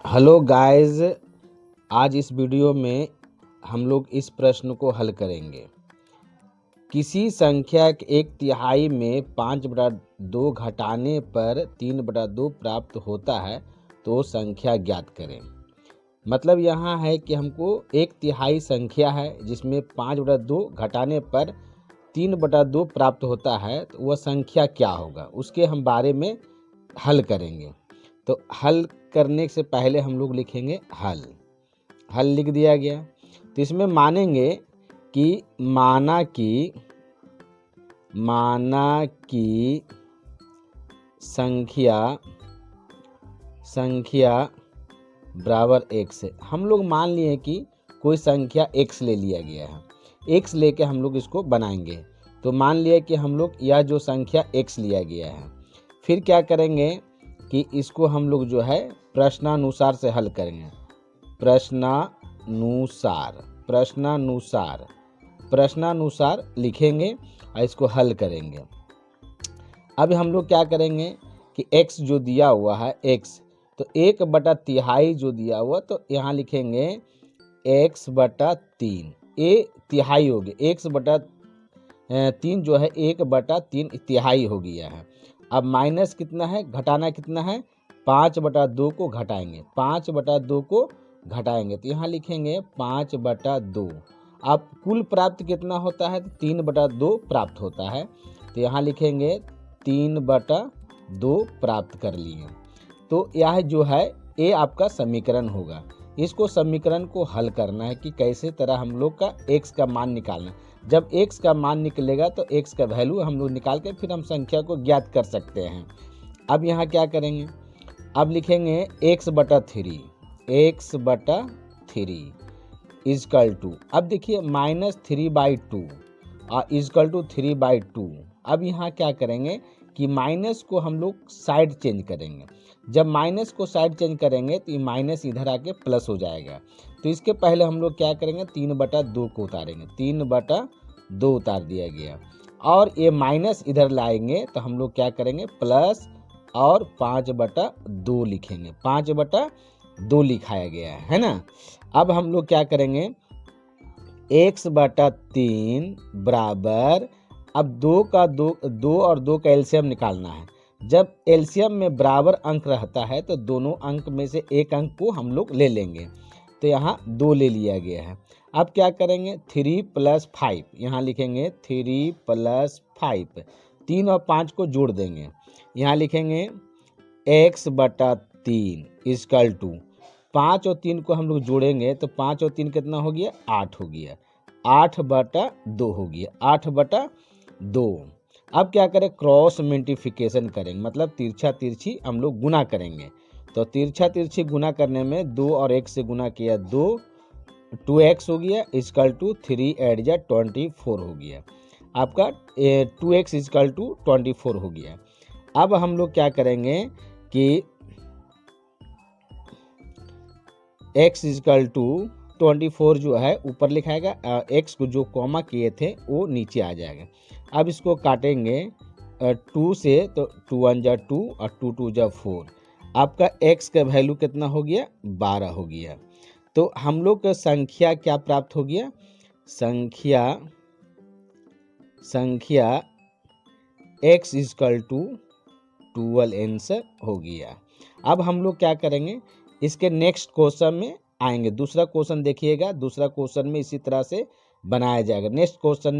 Hello guys, आज इस video में हम लोग इस प्रश्न को हल करेंगे। किसी संख्या के 1/3 में 5/2 घटाने पर 3/2 प्राप्त होता है तो संख्या ज्ञात करें। मतलब यहाँ है कि हमको 1/3 संख्या है जिसमें 5/2 घटाने पर 3/2 प्राप्त होता है, तो वह संख्या क्या होगा उसके हम बारे में हल करेंगे। तो हल करने से पहले हम लोग लिखेंगे हल लिख दिया गया। तो इसमें मानेंगे कि माना कि संख्या बराबर x है। हम लोग मान लिए कि कोई संख्या x ले लिया गया है, x लेके हम लोग इसको बनाएंगे। तो मान लिया कि हम लोग यह जो संख्या x लिया गया है, फिर क्या करेंगे कि इसको हम लोग जो है प्रश्नानुसार से हल करेंगे। प्रश्नानुसार लिखेंगे और इसको हल करेंगे। अब हम लोग क्या करेंगे कि x जो दिया हुआ है x, तो 1/3 जो दिया हुआ, तो यहाँ लिखेंगे x/3। ये तिहाई हो गया, x/3 जो है 1/3 तिहाई हो गया है। अब माइनस कितना है, घटाना कितना है, 5/2 को घटाएंगे, 5/2 को घटाएंगे तो यहाँ लिखेंगे 5/2। अब कुल प्राप्त कितना होता है, तो 3/2 प्राप्त होता है, तो यहाँ लिखेंगे 3/2 प्राप्त कर लिए। तो यह जो है ये आपका समीकरण होगा। इसको समीकरण को हल करना है कि कैसे तरह हम लोग का x का मान निकालना। जब x का मान निकलेगा तो x का वैल्यू हम लोग निकाल के फिर हम संख्या को ज्ञात कर सकते हैं। अब यहाँ क्या करेंगे, अब लिखेंगे x/3 इजकल टू, अब देखिए -3/2 और इजकल टू 3/2। अब यहाँ क्या करेंगे कि माइनस को हम लोग साइड चेंज करेंगे। जब माइनस को साइड चेंज करेंगे तो ये माइनस इधर आके प्लस हो जाएगा। तो इसके पहले हम लोग क्या करेंगे, 3/2 को उतारेंगे, 3/2 उतार दिया गया। और ये माइनस इधर लाएंगे तो हम लोग क्या करेंगे, प्लस और 5/2 लिखेंगे, 5/2 लिखाया गया है ना। अब हम लोग क्या करेंगे, x/3 बराबर, अब 2 और 2 का एलसीएम निकालना है। जब एलसीएम में बराबर अंक रहता है तो दोनों अंक में से एक अंक को हम लोग ले लेंगे, तो यहाँ 2 ले लिया गया है। अब क्या करेंगे, 3 + 5, यहाँ लिखेंगे 3 + 5, 3 और 5 को जोड़ देंगे, यहाँ लिखेंगे x/3 इजकल टू 5 और 3 को हम लोग जोड़ेंगे तो 5 और 3 कितना हो गया, 8 हो गया, 8/2 हो गया, 8/2। अब क्या करें, क्रॉस मल्टीप्लिकेशन करेंगे, मतलब तिरछा तिरछी हम लोग गुना करेंगे। तो तिरछा तिरछी गुना करने में 2 और 1 से गुना किया, 2x हो गया इजकल टू 3 × 24 हो गया। आपका 2x इजकल टू 24 हो गया। अब हम लोग क्या करेंगे कि x इजकल टू 24 जो है ऊपर लिखाएगा, x को जो कॉमा किए थे वो नीचे आ जाएगा। अब इसको काटेंगे 2 से, तो 2 × 1 = 2 और 2 × 2 = 4। आपका x का वैल्यू कितना हो गया, 12 हो गया। तो हम लोग का संख्या क्या प्राप्त हो गया, संख्या x इजकल टू 12 आंसर हो गया। अब हम लोग क्या करेंगे, इसके नेक्स्ट क्वेश्चन में आएंगे। दूसरा क्वेश्चन देखिएगा, दूसरा क्वेश्चन में इसी तरह से बनाया जाएगा। Next question